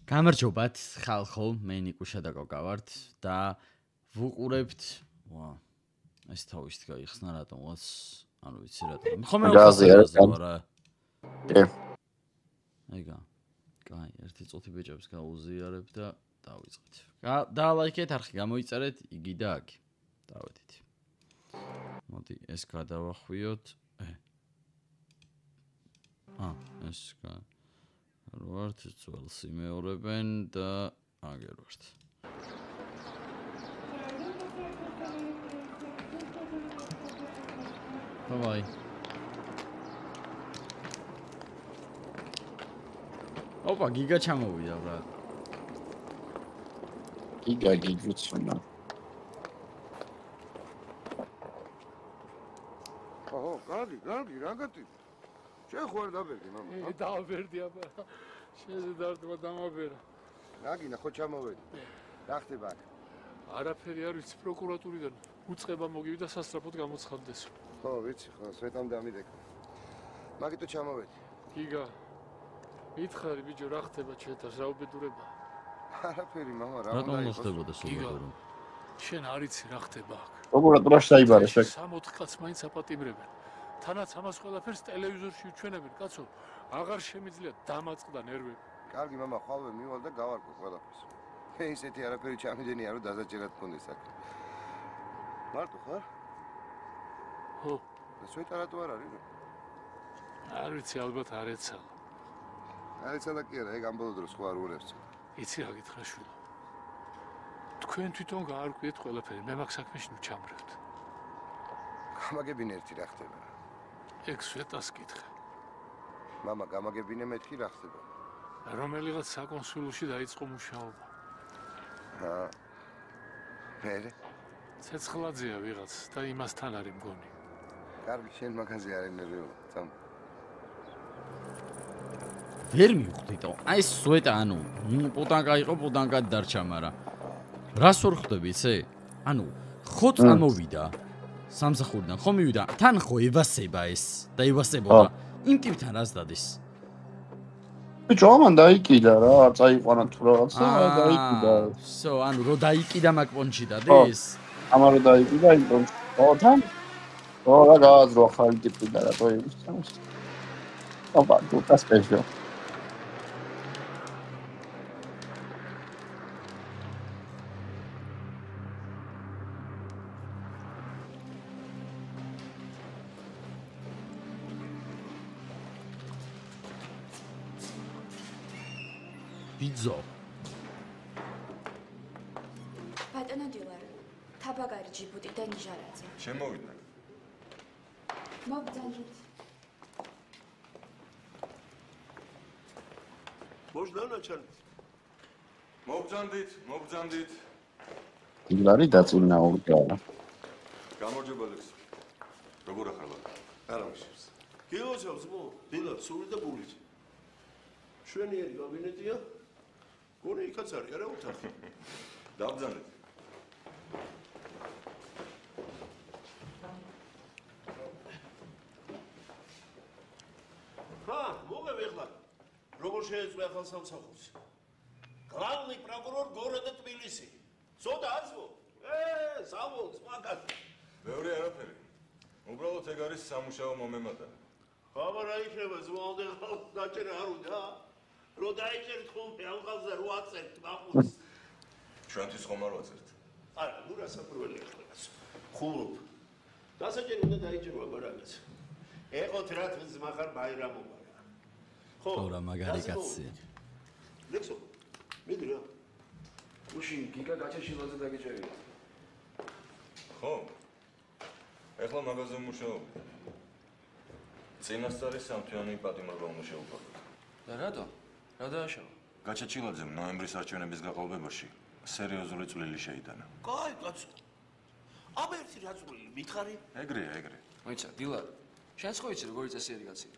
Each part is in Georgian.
გამარჯობათ ხალხო, მე ნიკუშა და კოკა ვართ და ვუყურებთ, ეს თავის გაიხსნა რატომაც, ანუ ვიცი რატომ. ხომ გაზიარეთ რა. ეგა. კაი, ერთი წუთი ბეჭებს გაუზიარებ და დავიწყეთ. დაალაიქეთ, არხი გამოიწერეთ, იგი და აქ. დავედით. მოდი, ეს გადავახვიოთ. ეს ვართ, ძველს იმეორებენ და აგერ ვართ. Bye. ოპა, გიგა ჩამოვიდა, ბრატ. გიგა გიძუნა. კარგი, რა გატივ? შეხوار დაბერდი, მამა. დავაბერდი, აბა. შეზედარტყვა დამაბერა. რაგინა, ხო ჩამოვედი. რა ხდება აქ? არაფერი არ ვიცი, პროკურატურიდან უწყება მოგივიდა სასწრაფოდ გამოცხადდეს. ხო, ვიცი, ხო, სვეტამ დამიდეკა. მაგითო ჩამოვედი. გიგა. მითხარი, ბიჭო, რა ხდება ჩეთას, რა უბედურება? არაფერი, მამა, რა უნდა იყოს? რა ხდება სულ? შენ არ იცი რა ხდება აქ. პროკურატურაში დაიბარე შეკ. 60 კაცს მაინც აპატიმრებენ. თანაც ამას ყველაფერს ტელევიზორში უჩვენებენ, კაცო. აღარ შემიძლია დამაწყდა ნერვები. კარგი, მამა, ხვალვე მივალ და გავარკვე ყველაფერს. მე ისეთი არაფერი ჩამიდენია, რომ დაზაჭერად მქონდეს აქ. მარტო ხარ? ხო. და სვეტა რატო არ არის? არ ვიცი, ალბათ არ ეცალა. არ ეცალა კი არა, ეგ ამ ბოლო დროს ხო არ უღერს. იცი რა გითხრა შვილო. თქვენ თვითონ გაარკვიეთ ყველაფერი, მე მაგ საქმეში ნუ ჩამრევთ. გამაგებინე ერთი რა ხდება. ეგ სვეტას კითხე. მამა, გამაგებინე მეთქი რა ხდება. რომელიღაც საკონსულოში დაიწყო მუშაობა. მერე? ცეცხლაძეა ვიღაც და იმასთან არის მგონი. კარგი, შენ მაგაზე არ ენერგიულ, წამ. ვერ მივხვდიტო. აი ეს სვეტა, ანუ პუტანკა იყო, პუტანკად დარჩა, მაგრამ რას ვერ ხვდები, იცი? ანუ ხო წამოვიდა სამსახურიდან, ხო მივიდა, თან ხო ევასება ეს და ევასებოდა. იმ ტიპთან რას დადის? ბიჭო, ამან დაიკიდა რა, არ წაიყვანა თუ რაღაცა, დაიკიდა. სო, ანუ რო დაიკიდა მაგ პონჩი დადის? ამან რო დაიკიდა იმ პონჩი. თან? რა გააზრო ახალი ტიპი და რატო ის? ოპა, თუ დასპეშო. ბიძო. ბატონო დილარ, თაბაგარი ჯიბუტი და ნიჟარაძე. შემოვიდა. მოგძანდით. მოჟდანაჩანით. მოგძანდით. დილარი დაწინაურდა. გამარჯობა ლექსი. როგორ ახლა? არ ამიშევს. გილოცავს მო, დილარ სული და ბულით. შვენიერი კაბინეტია. გონი იქაც არის, არა ოთახი. დავბძანეთ. მოგევი ახლა. როგორ შეეწყვია ახალ სამსახურს? გლავნი პროკურორ გოროდა თბილისი. ცოტა აზვო? სამოლს მაგას. მეორე არაფერი. უბრალოდ ეგ არის სამუშაო მომემატა. ხაბარ აიქნება ზმალდე ხალხ დაჭერა არ უნდა? რო დაიჭერთ ხუმი ამხალზე რო აწერთ მახუს. ჩვენთვის ხომ არ ვაწერთ. არა, ნუ რასაკვირველი ახლა. ხუმრობ. დასაჭერი უნდა დაიჭერო აბარაგაც. ეყოთ რა თვით ზმახარ ბაირამობა. ხო, რა მაგარი კაცია. ლექსო. მიდრა. უშინ გიგა გაჩაშილაძე დაგიჭერია. ხო. ეხლა მაღაზიაზე მუშაობ. წინასწარი სამთვიანი პატიმრობა უნდა შევუპარო. და რატო? რა დააშავა? გაჩაჩილაძემ ნოემბრის არჩევნების გაყალბებაში სერიოზული წვლილი შეიტანა. კაი, კაცო. აბა ერთი რა წვლილი მითხარი? ეგრე. მოიცა, დილარ. შენც ხო იცი როგორი წესიერი კაცია.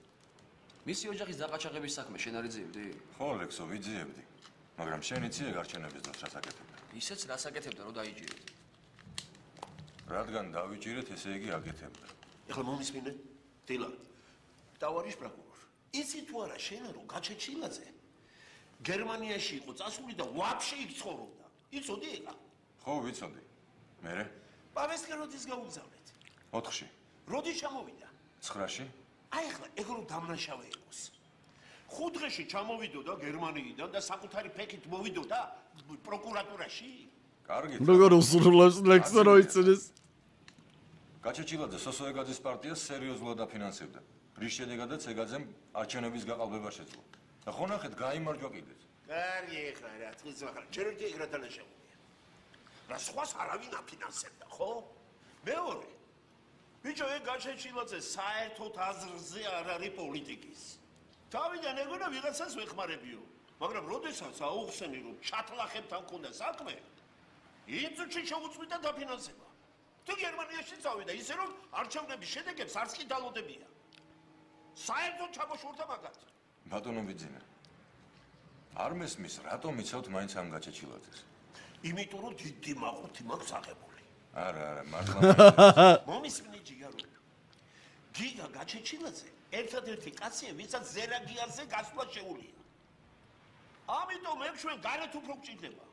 მისი ოჯახის დაყაჩაღების საქმე შენ არ იძიებდი? ხო, ლექსო, ვიძიებდი. მაგრამ შენ იცი ეგ არჩევნების დროს რას აკეთებდა? ისეც რას აკეთებდა, რომ დაიჭირეთ? რადგან დავიჭირეთ, ესე იგი აკეთებდა. ეხლა მომისმინე? დილარ. დავარიშ პროკურორ. იცი თუ არა შენ რომ გაჩეჩილაძე გერმანიაში იყო წასული და ვაფშე იქ ცხოვრობდა. იცოდი ეხლა? ხო, ვიცოდი. მერე? პავესკენ როდის გაუგზავნეთ? 4-ში. როდის ჩამოვიდა? 9-ში. აი ეხლა ეგ რომ დამნაშავე იყოს. 5 დღეში ჩამოვიდოდა გერმანიიდან და საკუთარი ფეხით მოვიდოდა პროკურატურაში. კარგით. როგორ უსრულებს ლექსზე რო იცინეს? გაჩეჩილაძე სოსოეგაძის პარტიას სერიოზულად აფინანსებდა. რის შედეგადაც ეგაძემ არჩევნების გაყალბება შეძლო. და ხო ნახეთ, გაიმარჯვა კიდეც. კარგი ეხლა რა თქოს ახლა ჯერ ერთი ეგ რა დანაშაულია. რა სხვას არავინ აფინანსებდა, ხო? მეორე. ბიჭო, ეგ გაჩეჩილაძე საერთოდ აზრზე არ არის პოლიტიკის. თავიდან ეგონა ვიღაცას ვეხმარებიო. მაგრამ როდესაც აუხსენი რომ ჩათლახებთან ქონდა საქმე, იმ წუთში შეუწყვიტა დაფინანსება. თუ გერმანიაში წავიდა ისე რომ არჩევნების შედეგებს არც კი დალოდებია. საერთოდ ჩამოშორდა მაგათ. ბატონო ბიძინა. არ მესმის, რატომ იცავთ მაინც ამ გაჩეჩილაძეს? იმიტომ რომ დიდი მაყურთი მაქვს აღებული. არა, მართლა. მომისმინე ჯიგარო. გიგა გაჩეჩილაძე ერთადერთი კაცია, ვისაც ზერაგიაზე გასვლა შეუძლია. ამიტომ ეგ ჩვენ გარეთ უფრო გჭირდება.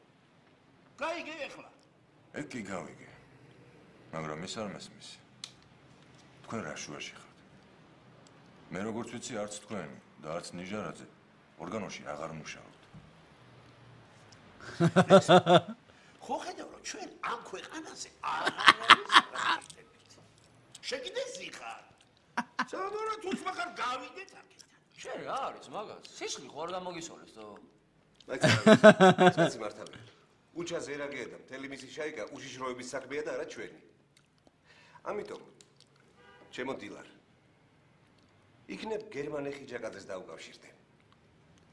გაიგე ეხლა. ეგ კი გავიგე. მაგრამ ის არ მესმის. თქვენ რა შუაში ხართ? მე როგორც ვიცი, არც თქვენ და არც ნიჟარაძე ორგანოში აღარ მუშაობთ. ხო ხედავ რომ ჩვენ ამ ქვეყანაზე აღარ შეგიძლია ხარ. საერთოდ თუ ხარ გავიდეთ აქედან. შენ რა არის მაგას? სისხლი ხო არ გამოგისოლეს თო? მაიცი მართავია. უჩა ზერაგია და მთელი მისი შაიკა უშიშროების საქმეა და არა ჩვენი. ამიტომ ჩემო დილარ იქნებ გერმანე ხიჯაკაძეს დაუკავშირდე.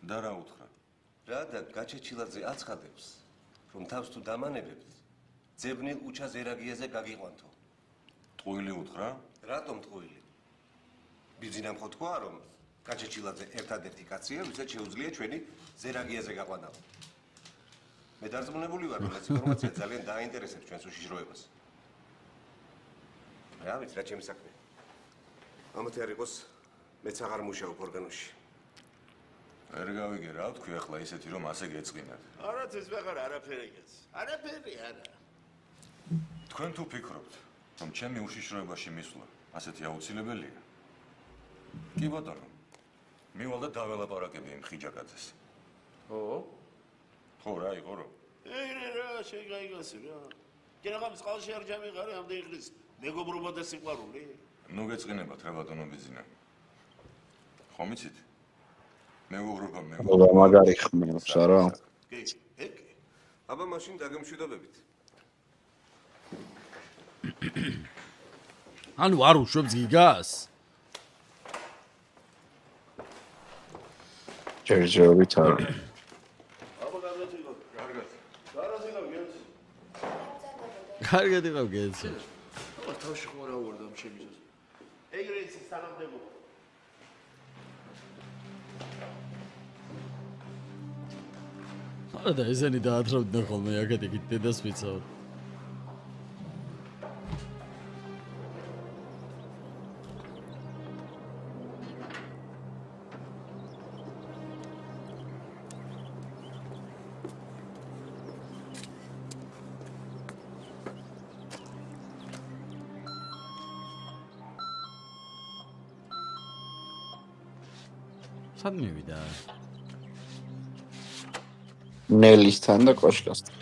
და რა უთხრა? რა და გაჩეჩილაძე აცხადებს, რომ თავს თუ დამანებებთ, ძებნილ უჩა ზერაგიაზე გაგიყვანთო. ტყუილი უთხრა? რატომ ტყუილი? ბიძინამ ხო თქვა, რომ გაჩეჩილაძე ერთადერთი კაცია, ვისაც შეუძლია ჩვენი ზერაგიაზე გაყვანა. მე დარწმუნებული ვარ, რომ ეს ინფორმაცია ძალიან დააინტერესებს ჩვენს უშიშროებას. რა ვიცი, რა ჩემი საქმეა. ამათი არ იყოს, მეც აღარ მუშაობ ორგანოში. ვერ გავიგე რა თქვი ახლა ისეთი რომ ასე გეწყინათ. არა ეს ვეღარ არაფერი გეც. არაფერი არა. თქვენ თუ ფიქრობთ, რომ ჩემი უშიშროებაში მისვლა ასეთი აუცილებელია? კი ბატონო. მივალ და დაველაპარაკები იმ ხიჯაკაძეს. ხო? ხო რა იყო რომ? ეგრე რა შეგაიგასი რა. კერაღამ წყალში არ ჯამიყარე ამდენი ხნის მეგობრობა და სიყვარული. ნუ გეწყინებათ რა ბატონო ბიძინა. ხომ იცით? მეგობრობა მაგარი ხმებს არა? კი, ეგ. აბა მაშინ დაგემშვიდობებით. ანუ არ უშვებს გიგას? ჯერჯერობით არა. აბა გადაწილო. კარგად. გადაწილო გენს. კარგად იყავ გენსი. აბა თავში ხო რა უვარდა ამ შემიზოს. ეგრე იცი სანამდემო. არა და ესენი დაათრევდნენ ხოლმე აქეთ იქით დედას ვიცავთ. სად მივიდა? ნელისთან და კოშკასთან.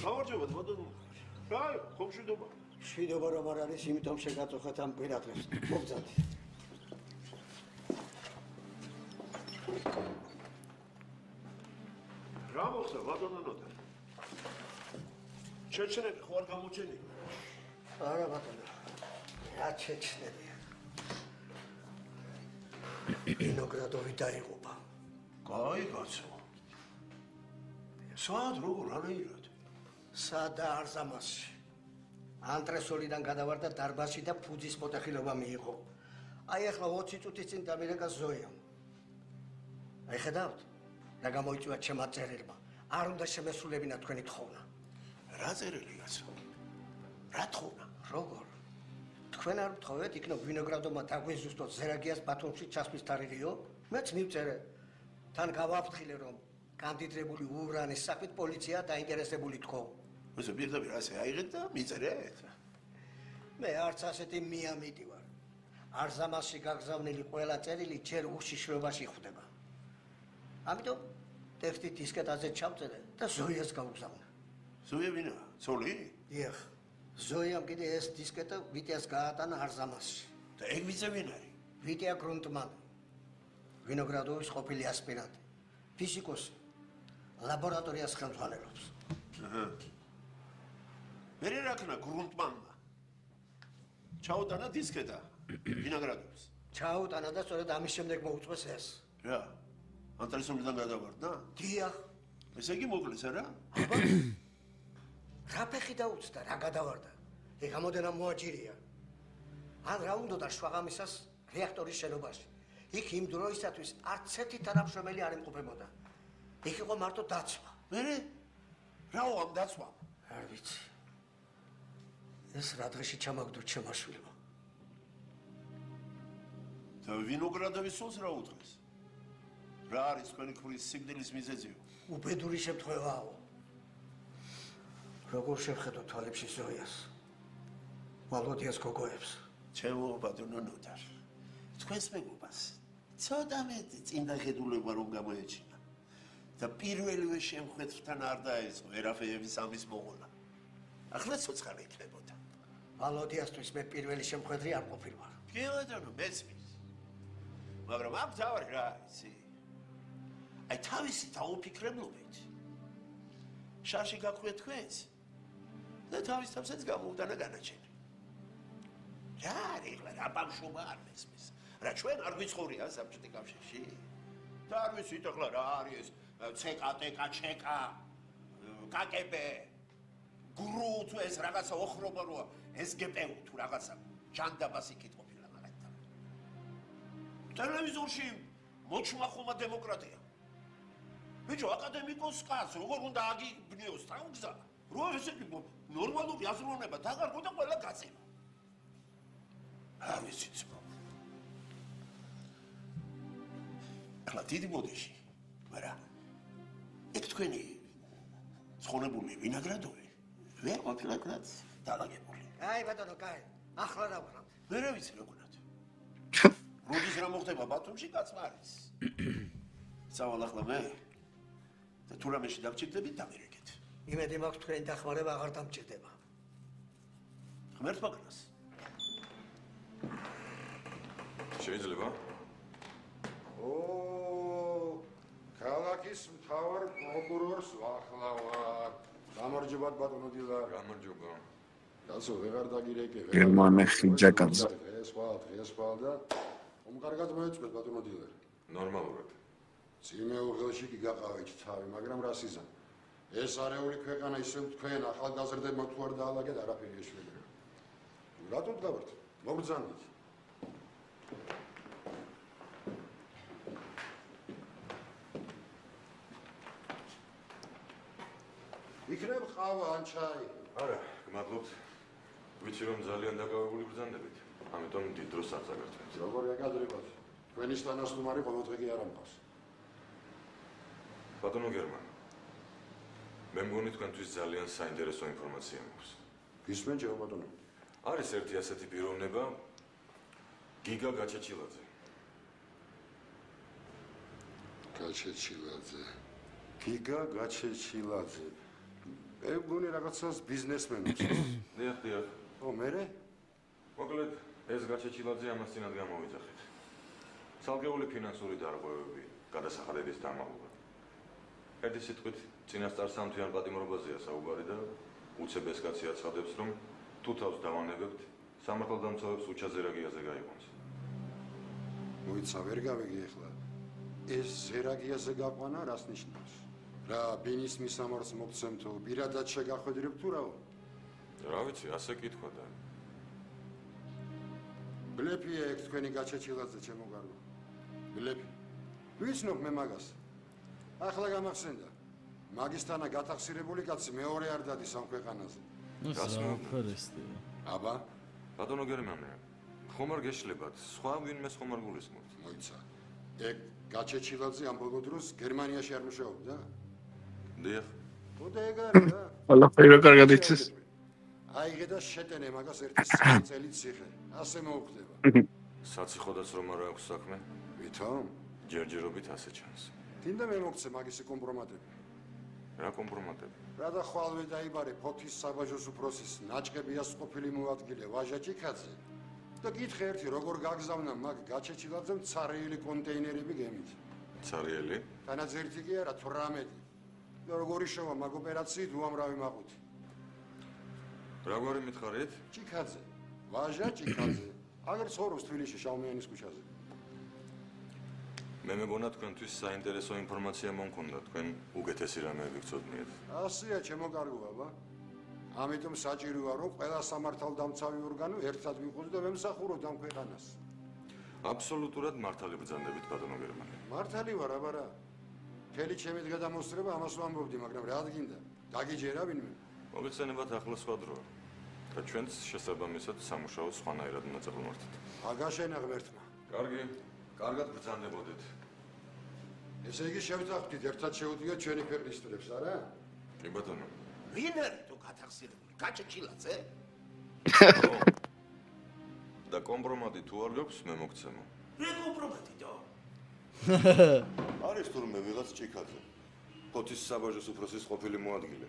გამარჯობა ბატონო. რა, ხომშვიდობა. შვიდობა რომ არ არის, იმიტომ შეგაწუხეთ ამ პირადებს. მოგზადე. რა მოხდა ბატონო ნოტარ? ჩეჩნები ხო არ გამოჩენილი? არა ბატონო. რა ჩეჩნებია? ვინოგრადოვი დაიღუპა. კაი კაცო. სად როგორ არაერად? სადა არზამასში. ანტრესოლიდან გადავარ და დარბაზში და ფუძის მოტეხილობა მიიღო. აი ახლა 20 წუთის წინ დამირეკა ზოიამ. აი ხედავთ? რა გამოიწვია ჩემმა წერილმა. არ უნდა შემესრულებინა თქვენი თხოვნა. რა წერილი კაცო? რა თხოვნა? როგორ? თქვენ არ ვთხოვეთ იქნებ ვინოგრადოვმა დაგვიზუსტოთ ზერაგიას ბათუმში ჩასვლის თარიღიო? მეც მივწერე. თან გავაფრთხილე რომ კანდიდრებული ურანის საქმით პოლიცია დაინტერესებული თქო. ესე პირდაპირ ასე აიღეთ და მიწერეთ. მე არც ასეთი მიამიტი ვარ. არზამასში გაგზავნილი ყველა წერილი ჯერ უშიშრობაში ხვდება. ამიტომ ტექსტი დისკეტაზე ჩავწერე და ზოიას გავგზავნე. ზოია ვინა? ცოლი? დიახ. ზოიამ კიდე ეს დისკეტა ვიტიას გაატანა არზამასში. და ეგ ვიძე ვინ არის? ვიტია გრუნტმანი. ვინოგრადოვის ყოფილი ასპირანტი. ფიზიკოსი. ლაბორატორიას ხელმძღვანელობს. მერე რა ქნა გრუნტმანმა? ჩაუტანა დისკეტა ვინოგრადოვის. ჩაუტანა და სწორედ ამის შემდეგ მოუწყვეს ეს. რა? ანტრესულიდან გადავარდა? დიახ. ესე იგი მოკლეს არა? რა ფეხი დაუწდა, რა გადავარდა. ეგ ამოდენა მოაჯირია. ან რა უნდა შვაღამისას რეაქტორის შენობაში. იქ იმ დროისათვის არც ერთი თანამშრომელი არ იმყოფებოდა. იქ იყო მარტო დაცვა. მერე? რაო ამ დაცვა? არ ვიცი. ეს რა დღეში ჩამაგდო ჩემაშვილმა. და ვინოგრადოვის სულს რა უთხრეს? რა არის თქვენი ქმრის სიკვდილის მიზეზიო? უბედური შემთხვევაა. როგორ შევხედო თვალებში ზოიას? ვალოდიას გოგოებს. ჩემო ბატონო ნოდარ. თქვენს მეგობას ცოტა მეტი წინდა ხედულება რომ გამოეჩინა. და პირველივე შემხვეთთან არ დაეწყო ერაფეების ამის მოღონა. ახლა ცოცხალი იქნებოდა. ვალოდიასთვის მე პირველი შემხვედრი არ ყოფილვარ. კი ბატონო, მესმის. მაგრამ აქ თავი რა იცი? აი თავისი დაუფიქრებლობით შარში გაქვია თქვენს და თავის თავსაც გამოუტანა განაჩენი. რა არის ახლა რა ბავშვობა არ მესმის? რა ჩვენ არ გვიცხოვრია საბჭოთა კავშირში? და არ ვიცით ახლა რა არის ეს CKTK, ჩეკა, KGB, გრუ თუ ეს რაღაცა ოხრობა როა, SGPU თუ რაღაცა ჯანდაბას იქით ყოფილა მაგათთან. ტელევიზორში მოჩმა ხომა დემოკრატია. ბიჭო, აკადემიკოს კაცს როგორ უნდა აგიბნიოს თავგზა? რო ესე იგი ნორმალური აზროვნება დაგარგო და ყველა გაწევა. არ ვიცით. ახლა დიდი მოდიში, მაგრამ ეგ თქვენი ცხონებული ვინოგრადოვი ვერ ყოფილა კაც დალაგებული. აი ბატონო, კაი, ახლა რა ვქნათ? მე რა ვიცი როგორად. როდის რა მოხდება ბათუმში კაცმა არის. სავალ ახლა მე და თუ რამეში დაგჭირდებით დამირეკეთ. იმედი მაქვს თქვენი დახმარება აღარ დამჭირდება. ღმერთმა გნას. შეიძლება? ქალაქის მთავარ პროკურორს ვახლავარ. გამარჯობა ბატონო დილა. გამარჯობა. კაცო, ვეღარ დაგირეკე. გერმანე ხიჯაკაცო. დღეს ხვალ და უმკარგად მოეწყვეთ ბატონო დილა. ნორმალურად. წინეულ ხელში კი გაყავეთ თავი, მაგრამ რა სიზა. ეს არეული ქვეყანა ისევ თქვენ ახალგაზრდებმა თუ არ დაალაგეთ არაფერი ეშველება. რატო დგავართ? მოგბრძანეთ. იქნებ ყავა ან ჩაი? არა, გმადლობთ. ვიცი რომ ძალიან დაკავებული ბრძანდებით. ამიტომ დიდ დროს არ წაგართვით. როგორი აკადრებათ? თქვენი სტანასტუმარი ყოველდღე კი არ ამყავს. ბატონო გერმანო. მე მგონი თქვენთვის ძალიან საინტერესო ინფორმაცია მაქვს. გისმენ ჯერ ბატონო. არის ერთი ასეთი პიროვნება გიგა გაჩეჩილაძე. გაჩეჩილაძე. გიგა გაჩეჩილაძე. მე მგონი რაღაცას ბიზნესმენებს. დიახ, დიახ. ო, მერე? მოკლედ, ეს გაჩეჩილაძე ამას წინათ გამოვიძახეთ. ცალკეული ფინანსური დარღვევები, გადასახადების დამალობა. ერთი სიტყვით, წინასწარ სამთვიან პატიმრობაზეა საუბარი და უცებ ეს კაცი აცხადებს, რომ თუ თავს დავანებებთ, სამართალდამცავებს უჩაზერაგიაზე გაიყვანს. მოიცა, ვერ გავიგე ახლა. ეს ზერაგიაზე გაყვანა რას ნიშნავს? რა ბინის მისამართს მოგცემ თუ პირადად შეგახვედრებ თუ რაო? რა ვიცი, ასე კითხვა და ბლეფია ეგ თქვენი გაჩეჩილაძე ჩემო კარგო. ბლეფი. ვიცნობ მე მაგას. ახლა გამახსენდა. მაგისთანა გათახსირებული კაცი მეორე არ დადის ამ ქვეყანაზე. გასმოფერესტია. აბა, ბატონო გერმანე, ხომ არ გეშლებათ, სხვა ვინმეს ხომ არ გულისხმობთ? მოიცა. ეგ გაჩეჩილაძე ამ ბოლო დროს გერმანიაში არ მუშაობდა? დიახ. ხოდა ეგ არის რა. ყველაფერი კარგად იცის. აიღე და შეტენე მაგას ერთი 3 წელი ციხე. ასე მოუხდება. საციხოდაც რომ არ აქვს საქმე? ვითომ? ჯერჯერობით ასე ჩანს. თინდა მე მოგცე მაგისი კომპრომატები. რა კომპრომატები? რა და ხვალვე დაიბარე ფოთის საბაჟოს უფროსის ნაჭყებიას ყოფილი მოადგილე ვაჟა ჭიქაძე. და გითხე ერთი როგორ გაგზავნა მაგ გაჩეჩილაძემ ცარიელი კონტეინერები გემით. ცარიელი? თანაც ერთი კი არა 18. და როგორი შევა მაგ ოპერაციით უამრავი მაყუთი. რაგვარი მითხარით? ჭიქაძე. ვაჟა ჭიქაძე. აგერ ცხოვრობს თბილისში შაუმიანის ქუჩაზე. მე მეგონა თქვენთვის საინტერესო ინფორმაცია მომქონდა, თქვენ უკეთესი რამეები გწოდნიათ. ასეა ჩემო კარგო ბაბა. ამიტომ საჭიროა რომ ყველა სამართალდამცავი ორგანო ერთად ვიყოს და ვემსახუროთ ამ ქვეყანას. აბსოლუტურად მართალი ბრძანდებით ბატონო გერმანია. მართალი ვარ აბა რა. მთელი ჩემი გადამოსწრება ამას ვამბობდი, მაგრამ რა გინდა? დაგიჯერა ვინმე? მოგეცენებათ ახლა სხვა დროა. და ჩვენც შესაბამისად სამუშაო სხვანაირად უნდა წაღვმართოთ. აგაშენა ღმერთმა. კარგი, კარგად ბრძანდებოდეთ. ესე იგი შევძახდით ერთად შეუდგეთ ჩვენი ქვეყნის თრებს, არა? კი ბატონო. ვინ არის თუ გათახსირებული? გაჩეჩილაძე? და კომპრომატი თუ არ გაქვს, მე მოგცემო. რა კომპრომატი და? არის თურმე ვიღაც ჭიქაძე. ფოთის საბაჟოს უფროსის ყოფილი მოადგილე.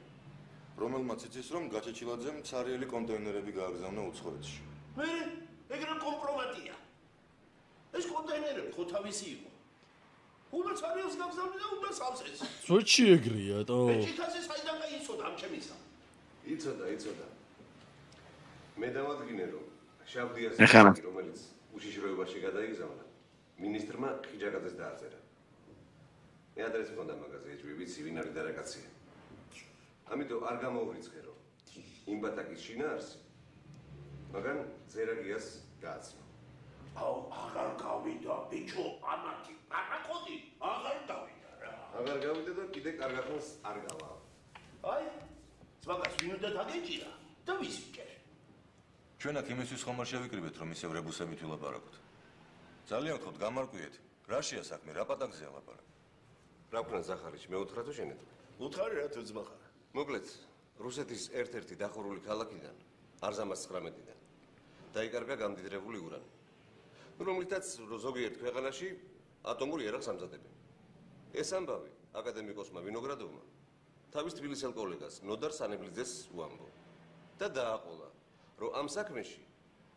რომელმაც იცის რომ გაჩეჩილაძემ ცარიელი კონტეინერები გააგზავნა უცხოეთში. მე ეგ რა კომპრომატია? ეს კონტეინერები ხო თავისი იყო. უნდა ცარიელს გაგზავნი და უნდა სამსეს. სოჩი ეგრეა თო. მე ჭიქაძე საიდან გაიცოდა ამ ჩემისა? იცოდა. მე დავადგინე რომ შავდიას რომელიც უშიშროებაში გადაიგზავნა, მინისტრმა ხიჯაკაძეს დააწერა. მე ადრეს მქონდა მაგაზე ეჭვი, ვიცი ვინ არის და რა კაცია. ამიტომ არ გამოვრიცხე რომ იმ ბატაკის შინაარსი, მაგრამ ზერაგიას გააცნო. აუ, აღარ გავიდა, ბიჭო, ამათი, არაკოდი, აღარ გავიდა რა. აღარ გავიდა და კიდე კარგ ახალს არ გავა. აი, ზვაგას ვინ უნდა დაგეჭირა და ვისკერ. ჩვენ აქ იმისთვის ხომ არ შევიკრიბეთ, რომ ისევ რებუსებით ვილაპარაკოთ. ძალიან გთხოვთ, გამარკვიეთ, რა შეა საქმე, რა პატაკზეა ლაპარაკი? რა ვქნა ზახარიჩი, მე უთხრა თუ შენეთ? უთხარი რა თუ ძმახარა. მოკლედ, რუსეთის ერთ-ერთი დახურული ქალაქიდან, არზამას 19-დან, დაიკარგა გამდიდრებული ურანი, რომლითაც ზოგიერთ ქვეყანაში ატომურ იარაღს ამზადებენ. ეს ამბავი აკადემიკოსმა ვინოგრადოვმა თავის თბილისელ კოლეგას ნოდარ სანებლიძეს უამბო და დააყოლა, რომ ამ საქმეში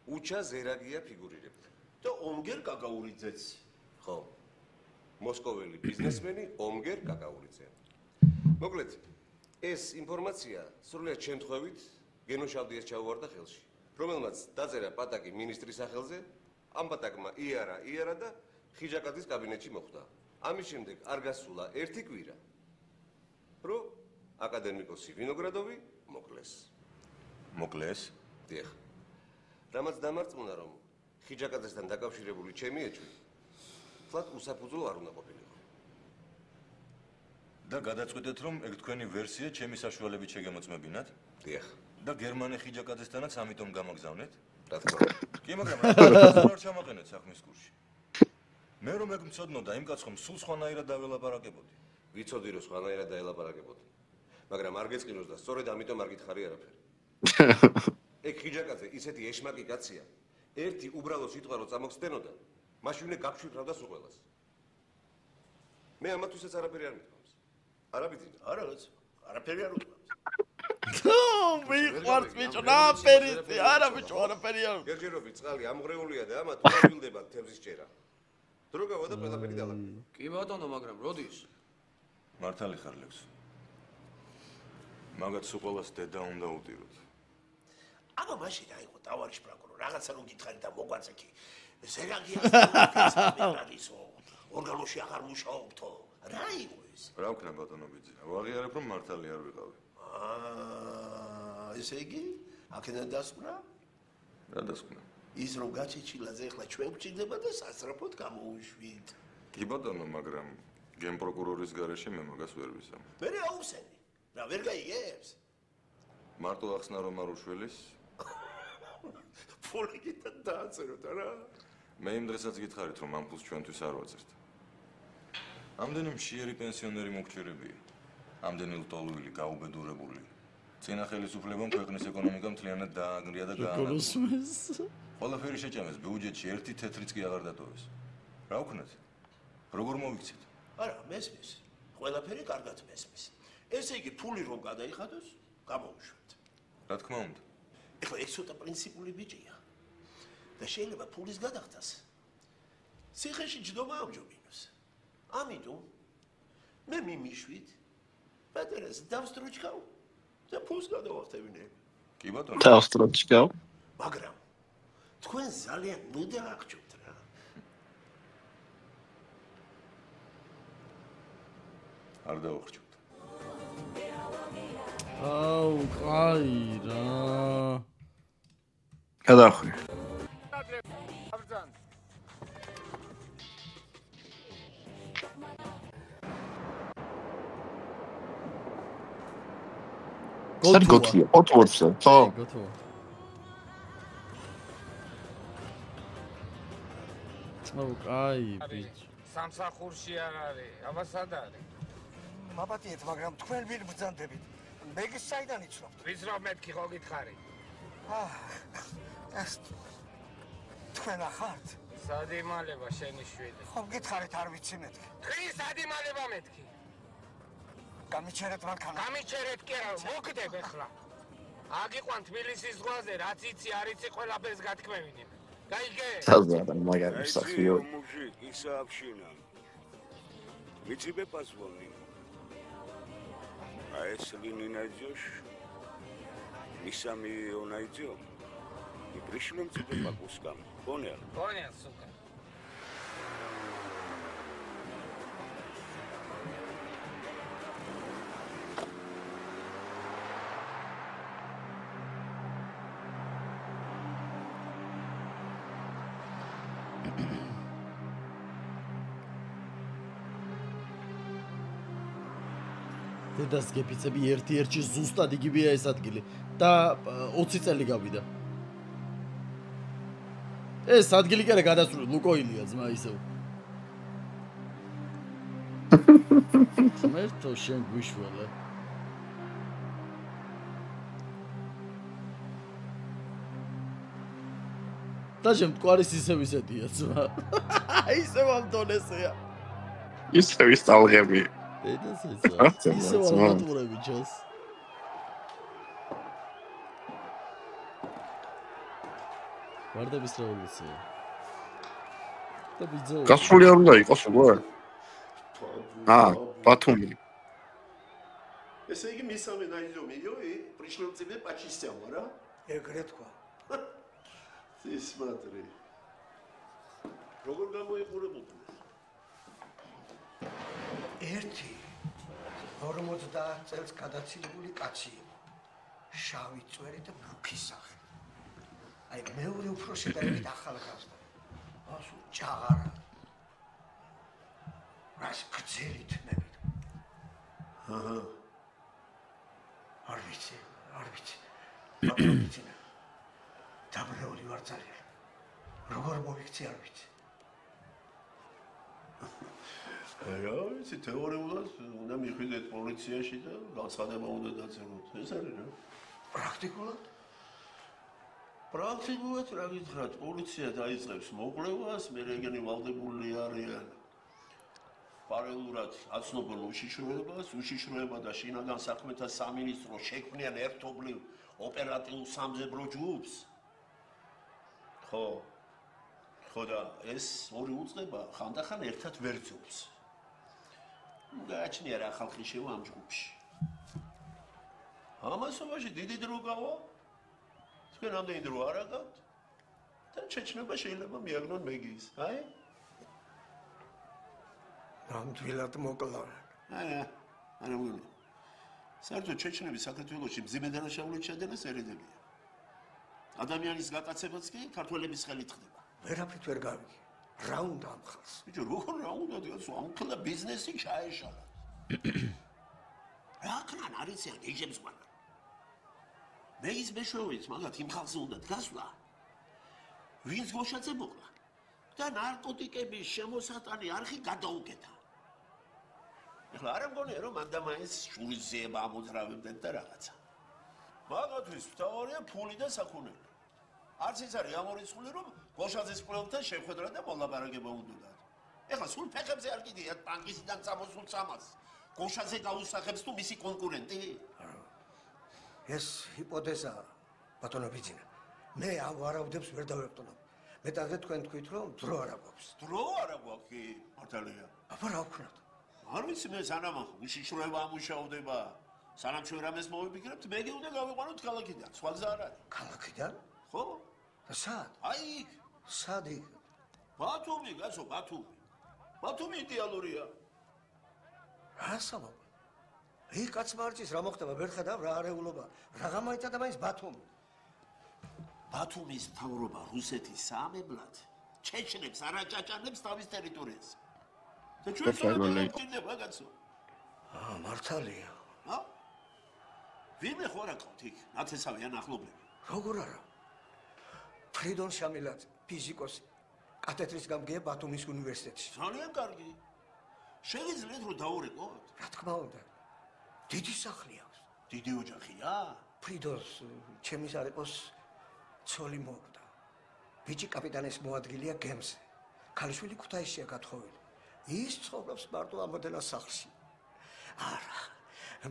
უჩა ზერაგია ფიგურირებდა. და ომგერ კაკაურიძეც. ხო. მოსკოველი ბიზნესმენი ომგერ კაკაურიძე. მოკლედ, ეს ინფორმაცია სრულიად შემთხვევით გენოშავდიას ჩაუვარდა ხელში, რომელმაც დაწერა პატაკი მინისტრის სახელზე, ამ პატაკმა იარა და ხიჯაკაძის კაბინეტში მოხვდა. ამის შემდეგ არ გასულა ერთი კვირა, რომ აკადემიკოსი ვინოგრადოვი მოკლეს. მოკლეს? დიახ. რამაც დამარწმუნა, რომ ხიჯაკაძესთან დაკავშირებული ჩემი ეჭვი ფლად უსაფუძვლო არ უნდა ყოფილიყო. და გადაწყვეტეთ, რომ ეგ თქვენი ვერსია ჩემი საშუალებით შეგემოწმებინათ? დიახ. და გერმანე ხიჯაკაძესთანაც ამიტომ გამაგზავნეთ? რა თქმა უნდა. კი, მაგრამ რა ჩამაყენეთ საქმის კურსში? მე რომ ეგ მწოდნოდა, იმ კაცხომ სულ სხვანაირად დაველაპარაკებოდი. ვიცოდი რომ სხვანაირად დაელაპარაკებოდი. მაგრამ არ გეწყინოს და სწორედ ამიტომ არ გითხარი არაფერი. ეგ ხიჯაკაძე ისეთი ეშმაკი კაცია. ერთი უბრალო სიტყვა რო წამოგხსნენოდა, მაშინ უნდა გაგშვიფრავდა სულ ყველას. მე ამათვისაც არაფერი არ მითქვამს. არა ბიძინა, არაც, არაფერი არ უთქვამს. მიყვარს ბიჭო, ნაპერისი, არა ბიჭო, არაფერი არ. გერჯერობით წყალი ამღრეულია და ამათ უამბილდება თევზის ჭერა. დრო გავა და ყველაფერი დალაგდა. კი ბატონო, მაგრამ როდის? მართალი ხარ ლექსო. მაგათ სულ ყველას დედა უნდა უტიროთ. აბა მაშინ აიღო დავარიშ პროკურორ, რაღაცა რომ გითხარი და მოგვაწექი. ზერაგიას ორგანოში აღარ მუშაობთო. რა იყო ეს? რა ვქნა ბატონო ბიძინა, ვაღიარებ რომ მართალი არ ვიყავი. ესე იგი, აქედან დასკვნა? რა დასკვნა? ის რომ გაჩეჩილაძე ახლა ჩვენ გვჭირდება და სასწრაფოდ გამოუშვით. კი ბატონო, მაგრამ გენპროკურორის გარეშე მე მაგას ვერ ვისამ. მე აუსენი. რა ვერ გაიგებს? მარტო ახსნა რომ არ უშველის? ფოლიკიდან დააწეროთ რა. მე იმ დღესაც გითხარით რომ ამ ფულს ჩვენთვის არ ვაწერთ. ამდენი მშიერი პენსიონერი მოგჭირებია. ამდენი ლტოლვილი, გაუბედურებული. წინა ხელისუფლებამ ქვეყნის ეკონომიკა მთლიანად დაანგრია და გაანადგურეს. ყველაფერი შეჭამეს ბიუჯეტში, ერთი თეთრიც კი აღარ დატოვეს. რა ვქნათ? როგორ მოვიქცეთ? არა, მესმის. ყველაფერი კარგად მესმის. ესე იგი, ფული რომ გადაიხადოს, გამოვუშვათ. რა თქმა უნდა. ეხლა ეს ცოტა პრინციპული ბიჭია. და შეიძლება ფულის გადახდას. ციხეში ჯდომა ამჯობინოს. ამიტომ მე მიმიშვით პატერას დავსტროჩკავ და ფულს გადავახტევინებ. კი ბატონო. დავსტროჩკავ. მაგრამ თქვენ ძალიან მუდე აღჭობთ რა. არ დავახჭობთ. აუ, კაი რა. გადახვი. გოთია, ოტვორსა, ხო? გოთო. აუ, კაი, ბიჭ. სამსახურში არ არის, აბა სად არის? მაპატიეთ, მაგრამ თქვენ ვინ ბრძანდებით? მეგის საიდან იცნობთ? ვის რომ მეთქი ხო გითხარი? ეს თქვენ ახართ? სად იმალება შენი შვილი? ხომ გითხარით არ ვიცი მეთქი. თქვენ სად იმალება მეთქი? გამიჩერეთ მანქანა. გამიჩერეთ კი არა, მოგდებ ახლა. აგიყვან თბილისის ზღვაზე, რაც იცი, არ იცი, ყველაფერს გათქმევინებ. გაიგე? საზარა მაგარი სახიო. мужик, иса община. Митибе позвони. А если не найдешь, мисами его найдем. И пришлем тебе по кускам. Понял? Понял, сука. დედას გეფიცები ერთ-ერთი ზუსტად იგივეა ეს ადგილი და 20 წელი გავიდა. ეს ადგილი კი არა გადასული, ლუკოილია ძმა ისევ. მერტო შენ გვიშველე. და შენ მტკვარის ისევ ისეთია ძმა. ისევ ამ დონესეა. ისევ ის ტალღები. დედას ეცა. ისევ ალბატურები ჩას. ვარდების რევოლუცია. და ბიძო. გასული არ უნდა იყოს უკვე? ბათუმი. ესე იგი მისამე ნაიზომიო, პრიშლემ тебе почистил, რა? ეგრე თქვა. სისმატრი. როგორ გამოიყურებოდნენ? 50 წელს გადაცილებული კაცი იყო. შავი წვერი და მუქი სახე. აი მეორე უფროსი და ერთ ახალგაზრდა. ასო ჭაღარა. რას გძელი თმებით. არ ვიცი. დაბრეული ვარ ძალიან. როგორ მოვიქცე არ ვიცი. რა ვიცი, თეორიულად უნდა მიხვიდეთ პოლიციაში და განცხადება უნდა დაწეროთ. ეს არის რა? პრაქტიკულად რა გითხრათ, პოლიცია დაიწყებს მოკვლევას, მე რეგენი ვალდებული არიან პარალელურად აცნობენ უშიშროება და შინაგან საქმეთა სამინისტრო შექმნიან ერთობლივ ოპერატიულ სამძებრო ჯგუფს. ხო და ეს ორი უწყება ხანდახან ერთად ვერ ძობს. გააჩნია რა ხალხი შევა ამ ჯგუფში. ამასობაში დიდი დრო გავა. თქვენ ამდენი დრო არ აგავთ და ჩეჩნება შეიძლება მიაგნონ მეგის. აი? ნამდვილად მოკლა. არა მგონი. საერთოდ ჩეჩნები საქართველოში მძიმე დანაშაულით შედენა სერიდებია. ადამიანის გაკაცებაც კი ქართველების ხელით ხდება. ვერაფრით ვერ გავიგე. რა უნდა ამ ხალხს? ბიჭო, როგორ რა უნდა დიახო, ამ ქლა ბიზნესი ჩაეშალა. რა ქნან არის ეს გიჟებს ყანა. მე ის მეშვეობით მაგათ იმ ხალხზე უნდა დგასვლა. ვინც გოშაძე მოკლა და ნარკოტიკების შემოსატანი არხი გადაუკეთა. ეხლა არ მგონია რომ მან და მაინც შურის ზეება ამოძრავებდნენ და რაღაცა. მაგათთვის მთავარია ფული და საქონელი. არც ის არის ამორიცხული რომ გოშაძის ყველთან შეხვედრა და მოლაპარაკება უნდათ. ეხლა სულ ფეხებზე არ გიდიათ ბანკისიდან წამოსულ სამას. გოშაძე გაუსახებს თუ მისი კონკურენტი? ეს ჰიპოთეზაა, ბატონო ბიძინა. მე ამ ვარაუდებს ვერ დავეყტუნებ. მეტადზე თქვენ თქვით რომ დრო არ აქვს. დრო არ აქვს კი, მართალია. აბა რა ვქნათ? არ ვიცი მე სანამ უშიშროება ამუშავდება. სანამ ჩვენ რამეს მოვიფიქრებთ, მე გეუნდა გავიყვანოთ ქალაქიდან. სხვა გზა არ არის. ქალაქიდან? ხო? და სად? აი იქ. სად იქ? ბათუმი, გასო, ბათუმი. ბათუმი იდეალურია. რა საბაბ? იქ კაც მარჯის რა მოხდება, ვერ ხედავ რა არეულობა. რაღა მოიცა და მაინც ბათუმი. ბათუმის მთავრობა რუსეთის საამებლად ჩეჩნებს არ აჭაჭანებს თავის ტერიტორიაზე. და ჩვენ წავედება გაცო. მართალია. ვინმე ხო არ აყავთ იქ? ნათესავიან ახლობლები. როგორ არა? ფრიდონ შამილაძე, ფიზიკოსი. კათედრის გამგეა ბათუმის უნივერსიტეტში. ძალიან კარგი. შეგიძლიათ რომ დაურეკოთ? რა თქმა უნდა. დიდი სახლი აქვს. დიდი ოჯახია? ფრიდონს ჩემის არიყოს ცოლი მოკვდა. ბიჭი კაპიტანის მოადგილეა გემზე. ქალიშვილი ქუთაისშია გათხოვილი. ის ცხოვრობს მარტო ამოდენა სახლში. არა,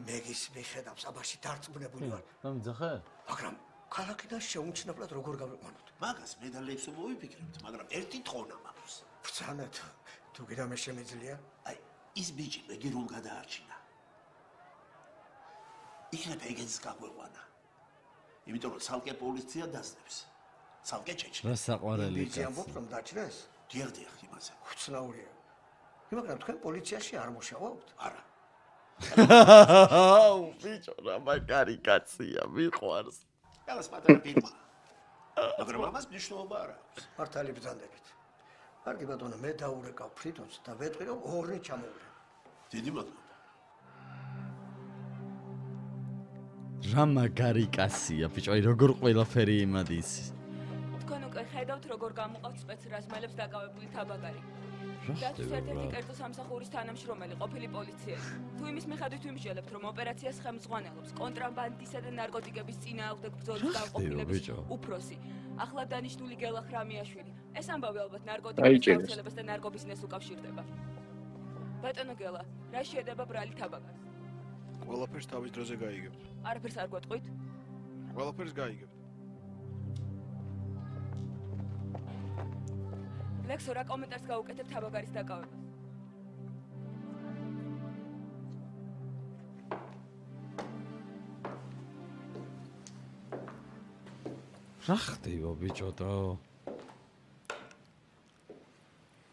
მეგის მიხედავს, აბაში დარწმუნებული ვარ. დამძახე? მაგრამ ქალაქიდან შეუმჩნევლად როგორ გავიყვანოთ? მაგას მე და ლევსო მოვიფიქრებთ, მაგრამ ერთი თხოვნა მაქვს. ბრძანეთ, თუ კიდე მე შემიძლია? აი, ის ბიჭი მეგი რომ გადაარჩინა. იქნებ ეგენს გაგვეყვანა. იმიტომ რომ ცალკე პოლიცია დასწრებს. ცალკე ჩეჩნი. რა საყვარელი კაცი. ამბობ რომ დაჭრეს? დიახ, იმაზე. უცნაურია. მაგრამ თქვენ პოლიციაში არ მუშაობთ? არა. ბიჭო, რა მაგარი კაცია, მიყვარს. ялас პატარა ფირმა. მაგრამ ამას მნიშვნელობა არ აქვს. მართალი ბრძანდებით. კარგი ბატონო, მე დაურეკავ ფრიდონს და ვეტყვი რომ ორნი ჩამოვიდე. დიდი მადლობა. რა მაგარი კაცია, ბიჭო, აი როგორ ყველაფერი იმადის. თქვენ უკვე ხედავთ როგორ გამოყავთ სპეცრაზმელებს დაკავებული თაბაგარი. დათვის ერთ-ერთი კერძო სამსახურის თანამშრომელი ყოფილი პოლიციელი. თუ იმის მიხედვით ვიმსჯელებთ, რომ ოპერაციას ხელმძღვანელობს კონტრაბანდისა და ნარკოტიკების წინააღმდეგ ბრძოლის განყოფილების უფროსი, ახლა დანიშნული გელა ხრამიაშვილი. ეს ამბავი ალბათ ნარკოტიკების გავრცელებას და ნარკობიზნესს უკავშირდება. ბატონო გელა, რა შეედება ბრალი თაბაგარს? ყველაფერს თავის დროზე გაიგებთ. არაფერს არ გვეტყვით? ყველაფერს გაიგებთ. ლექსო, რა კომენტარს გაუკეთებ თაბაგარის დაკავებას? რა ხდება ბიჭო და?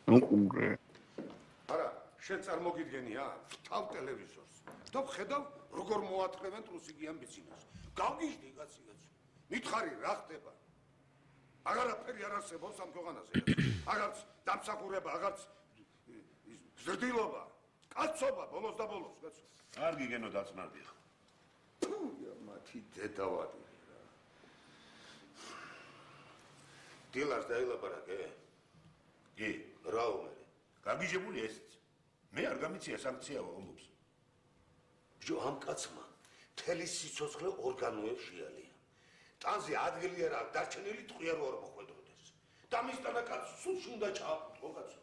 ნუკუმრე. არა, შენ წარმოგიდგენია თავ ტელევიზორს. და ხედავ როგორ მოათხრევენ რუსიკიან ბიზნესს. გავგიჟდი კაცი. მითხარი რა ხდება? აღარაფერი არ არსებობს ამ ქვეყანაზე. აღარც დამსახურება, აღარც ზრდილობა, კაცობა ბოლოს და ბოლოს, კაცო. კარგი გენო დაწნარდი ხა. თუ მათი დედავადი რა. დილას დაილაპარაკე? კი, რა უმერი? გაგიჟებული ესეც. მე არ გამიცია სანქციაო ომობს. ბიჭო, ამ კაცმა თელი სიცოცხლე ორგანოებს შეალია. ტანზე ადგილი არ აქვს დარჩენილი ტყვია რო არ მოხვედროდეს. და მის თანაკაც სულ უნდა ჩააფრთხო კაცო.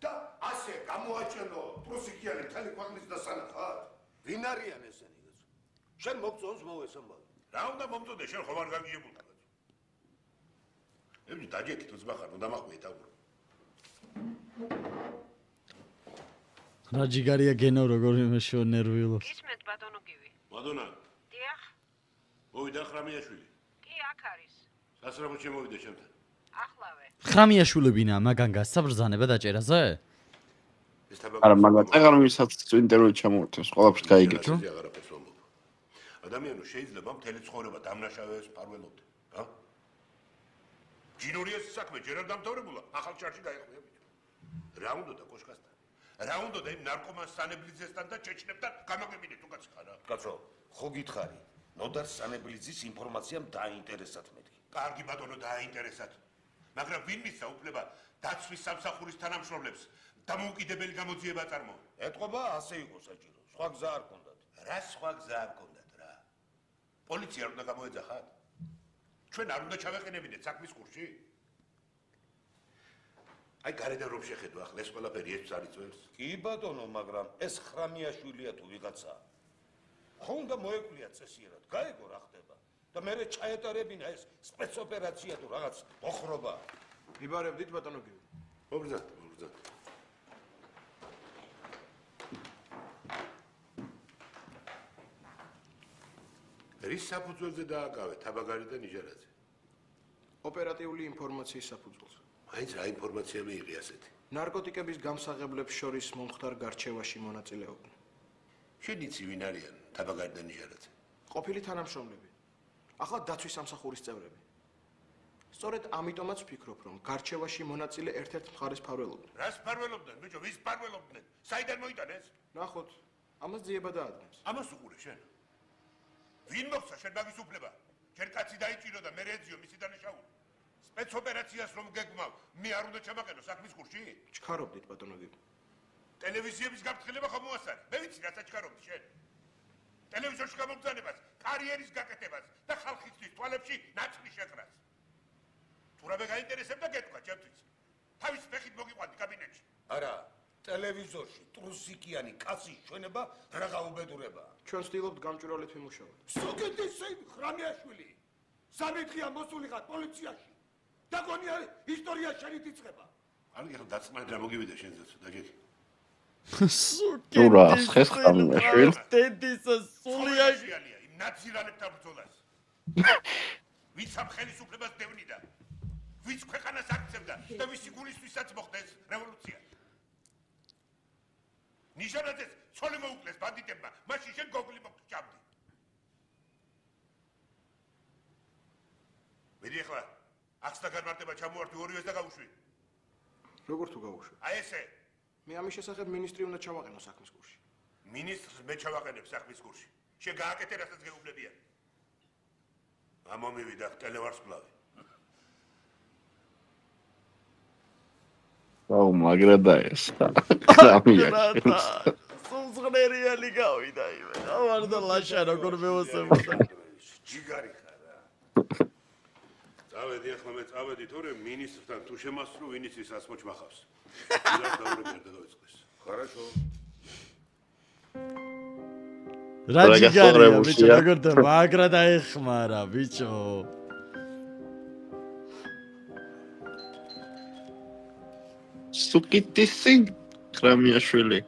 და ასე გამოაჩენო პროსიკიანი მთელი ქვეყნის დასანახად. ვინ არიან ესენი კაცო? შენ მოგწონს მოვესამბავი. რა უნდა მომწოდე, შენ ხომ არ გაგიჟებული კაცო. ემი დაჯექით უძმახარ, უნდა მახვიეთ აგურ. რა ჯიგარია გენო როგორ იმეშო ნერვიულობს. ისმენთ ბატონო გივი. ბატონა. დიახ. მოვიდა ხრამიაშვილი. კი, აქ არის. სასწრაფოდ შემოვიდა ჩემთან. ახლავე. ხრამიაშვილებინა მაგან გასცა ბრძანება დაჭერაზე? არა, მაგათ აღარ ვისაც ინტერვიუ ჩამოვთეს, ყველაფერს გაიგეთ. ადამიანო შეიძლება მთელი ცხოვრება დამნაშავეებს ფარველობდე, რა? ჯინორიას საქმე ჯერ არ დამთავრებულა, ახალ ჩარში გაიყვია ბიჭო. რა უნდა და კოშკასთან? რა უნდა და იმ ნარკომან სანებლიძესთან და ჩეჩნებთან გამაგებინე თუ კაცი ხარ? კაცო, ხო გითხარი, ნოდარ სანებლიძის ინფორმაციამ დაინტერესათ მეტი. კარგი ბატონო, დაინტერესათ. მაგრამ ვინ მისცა უფლება დაცვის სამსახურის თანამშრომლებს დამოუკიდებელი გამოძიება წარმოო. ეთყობა ასე იყო საჭირო. სხვა გზა არ ქონდათ. რა სხვა გზა არ ქონდათ რა? პოლიცია არ უნდა გამოეძახათ? ჩვენ არ უნდა ჩავეყენებინეთ საქმის კურსში? აი გარედან რომ შეხედო ახლა ეს ყველაფერი ეს არ იწევს? კი ბატონო, მაგრამ ეს ხრამიაშვილია თუ ვიღაცა. ხო უნდა მოეკვლიათ წესიერად, გაიგო რა ხდება. და მე ჩაეტარებინა ეს სპეცოპერაცია თუ რაღაც მოხრობა. მიბარებდით ბატონო გიო. მოგზად. რის საფუძველზე დააკავე თაბაგარი და ნიჟარაძე? ოპერატიული ინფორმაციის საფუძველზე. მაინც რა ინფორმაცია მიიღე ასეთი? ნარკოტიკების გამსაღებლებს შორის მომხდარ გარჩევაში მონაწილეობდნენ. შენ იცი ვინ არიან თაბაგარი და ნიჟარაძე? ყოფილი თანამშრომლები. ახლა დაცვის სამსახურის წევრები. სწორედ ამიტომაც ვფიქრობ, რომ გარჩევაში მონაწილე ერთ-ერთ მხარეს ფარველობდნენ. რას ფარველობდნენ, ბიჭო, ვის ფარველობდნენ? საიდან მოიტანეს? ნახოთ, ამას ძიება დაადგმეს. ამას უყურე შენ. ვინ მოხსა შენ მაგის უფლება? ჯერ კაცი დაიჭირო და მე რეძიო მისი დანაშაული. სპეცოპერაციას რომ გეგმავ, მე არ უნდა ჩამაყენო საქმის კურსში? ჩქარობდით ბატონო გიო. ტელევიზიების გაფრთხილება ხომ მოასწარე? მე ვიცი რასაც ჩქარობდი შენ. ტელევიზორში გამოგზავნებას, კარიერის გაკეთებას და ხალხისთვის თვალებში ნაცვლის შეყრას. თუ რა გაინტერესებდა გეტყვა ჩემთვის. თავის ფეხით მოგიყვანდი კაბინეტში. არა, ტელევიზორში ტრუსიკიანი კაცის ჩვენება რა გაუბედურება. ჩვენ ვცდილობთ გამჭვირვალედ ვიმუშაოთ. სოგეთესე ხრამიაშვილი. სამეთქია მოსულიყავ პოლიციაში. და გონია ისტორია შენით იწყება. არის ახლა დაწმარად რა მოგივიდა შენზეც დაჯექი. სურა ხეს ხრამიაშვილი. დედის სულიაში იმ ნაციონალებთან ბრძოლას. ვიც ამ ხელისუფლებას დევნიდა. ვიც ქვეყანას აქცევდა და ვისი გულისთვისაც მოხდა ეს რევოლუცია. ნიშანაძეს ცოლი მოუკლეს ბანდიტებმა, მაშინ შენ გოგლი მოგჭამდი. მედი ახლა ახსნა განმარტება ჩამოვარდი ორივეს და გავუშვი. როგორ თუ გავუშვი? აი ესე. მე ამის შესახებ მინისტრი უნდა ჩავაყენო საქმის კურსში. მინისტრს მე ჩავაყენებ საქმის კურსში. შენ გააკეთე რასაც გეუბნებიან. ამომივიდა ტელევარსკვლავი. აუ მაგრა დაესა. ხრამიაშვილი. სულზღნერიანი გავიდა იმე. ავარ და ლაშა როგორ მევასებოდა. ჯიგარი ხარა. წავედი ახლა მე წავედი თორე მინისტრთან თუ შემასწრო ვინ იცის ასმოჩ მახავს. რა დავრები არ დავიწყდეს. Хорошо. რა ჯიგარია ბიჭო როგორ და მაგრა დაეხმარა ბიჭო. სუკიტისი ხრამიაშვილი.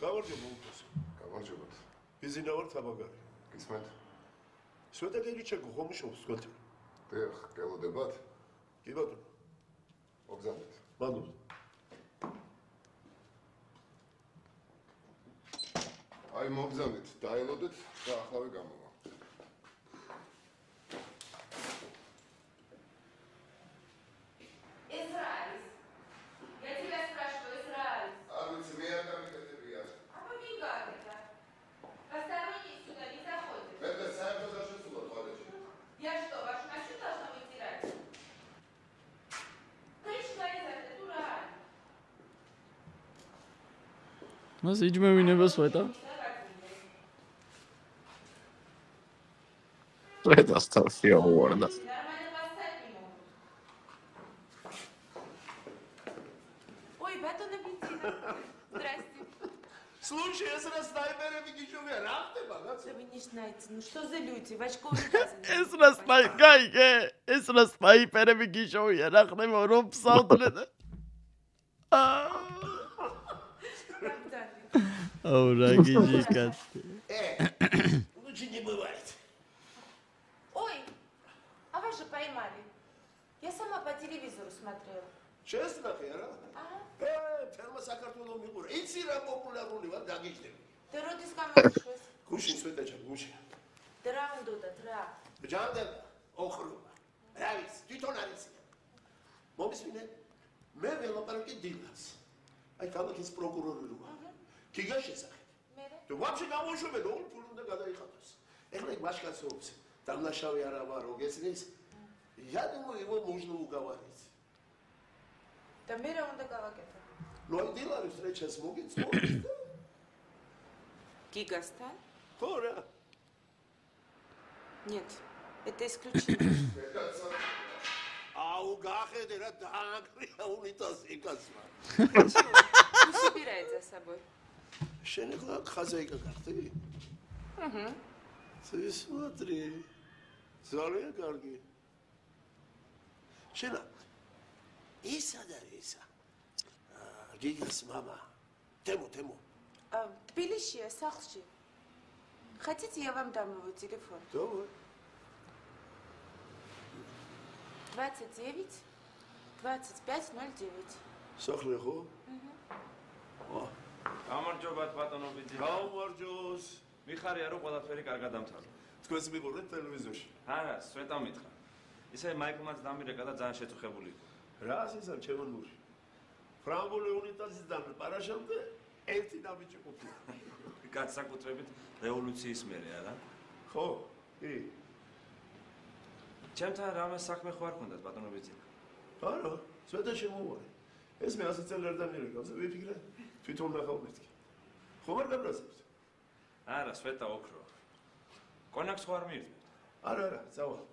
გავარჯო მოუწეს. გავარჯობთ. ბიზინა ვარ თაბაგარი. გისმენთ? სვეტადელი ჩეგო ხომ შევს თქვენ? დიახ, გელოდებათ? კი ბატონო. მოგზავნეთ. მადლობა. აი მოგზავნეთ, დაელოდეთ და ახლავე გამოვა. მას იჯმევინებას ვეტა. Let's talk here word. Ой, бетоне бицина. Здрасте. Слушай, я сразу снайперами гищевые, рафтеба, да? Да вы не знаете, ну что за люди, в очковой газе. ეს რა სნაიპერები, ეს რა სნაიპერები გიშოვია, რა ხდება რომ ფსავდნენ. О, рагиджи кат. Лучше не бывает. Ой, а вас же поймали. Я сама по телевизору смотрела. Честно, Хера? Ферма Сакартуло мигура. Იცი რა პოპულარული ვარ დაგიჯდები. Ты родис камершвес. გუშინ სვეტაჭა გუშინ. Дра უნდოდა, дра. ბჯანდება, ოხრობა. რა ვიცი, თვითონ არის. მომისმინე? მე ველაპარაკი დილას. აი ქალაქის პროკურორი როა. გიგა შესახებ. მე? თუ ვაფშე გამოუშვებენ, ოღონდ ფული უნდა გადაიხადოს. ეხლა იქ ვაშკაცობს. Там нашави არა ვარ, გესმის? Я думаю, его можно уговорить. და მე რა უნდა გავაკეთო? Ну, აი დილარის რეჩას მოგიწო. გიგასთან? ხო რა. Нет, это исключено. Ау, გახედე რა დაანგრია უნიტაზი კაცმა. Ну, собирается с собой. შენ ახლა ხაზაიკა გახდი? Угу. Ты смотри. ძალიან კარგი. შენა ისა და ისა. გიგას мама. Тему. Тбилисие, сახლში. Хотите, я вам дам его телефон? Давай. 29 2509. Сახლი ხო? Угу. გამარჯობათ ბატონობიძე. გამარჯოს. მიხარია რომ ყველაფერი კარგად დამთავრდა. თქვენს მიყურეთ ტელევიზორში. არა, სვეტა მითხრა. ისე მაიკლმაც დამირეკა და ძალიან შეწუხებული იყო. რა ისე ჩემო ნური. ფრანგული უნიტაზიდან პარაშავდე ერთი დამიჭი ყოფილა. განსაკუთრებით რევოლუციის მერე, არა? ხო, კი. ჩემთან რამე საქმე ხო არ ქონდათ ბატონობიძე? არა, სვეტა შემოვარე. ეს მე 100 წელი არ დამირეკავ, ვიფიქრე თვითონ ნახავ მეთქი. ხომ არ გაბრაზებთ? არა, სვეტა ოქრო. კონაქს ხო არ მიირთმევთ? არა, წავალ.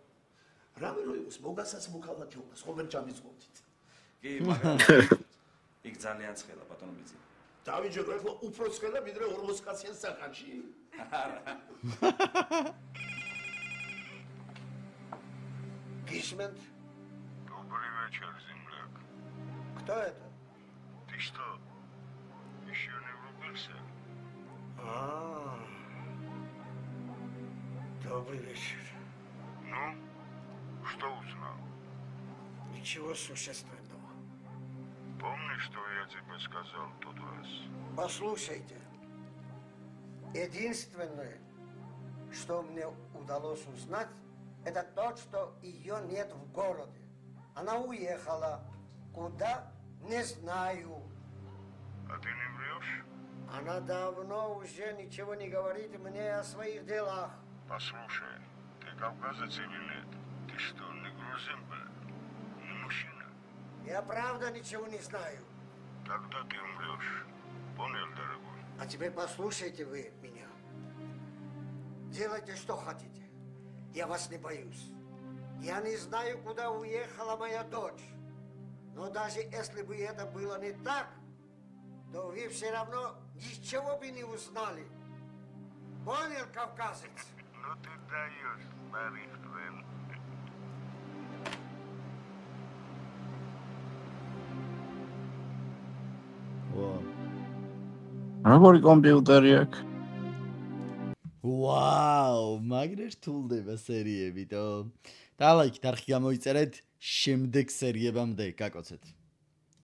რამე რო იყოს, მოგასაც მოქალაქეობას, ხომ ვერ ჩამიწყობდით? კი, მაგრამ იქ ძალიან ცხელა ბატონობიძე. დავიჯერო ახლა უფრო ცხელა ვიდრე 40 კაციან სახანში. არა. Гишмент? Добрый вечер, земляк. Кто это? Ты что, еще не влюбился? Добрый вечер. Ну, что узнал? Ничего существенного. Помнишь, что я тебе сказал в тот раз? Послушайте. Единственное, что мне удалось узнать, это то, что ее нет в городе. Она уехала. Куда? Не знаю. А ты не врешь? Она давно уже ничего не говорит мне о своих делах. Послушай, ты кавказец или нет? Ты что, не грузин был? Не мужчина? Я правда ничего не знаю. Тогда ты умрешь. Понял, дорогой? А теперь послушайте вы меня. Делайте, что хотите. Я вас не боюсь. Я не знаю, куда уехала моя дочь. Но даже если бы это было не так, то вы все равно ничего бы не узнали. Понял, кавказец? Ну ты даешь, парень твоим. როგორი კომპიუტერი აქვს? ვაუ, მაგრამ რთულდება სერიები, და ლაიქით არხი გამოიწერეთ შემდეგ სერიებამდე გაკოცეთ.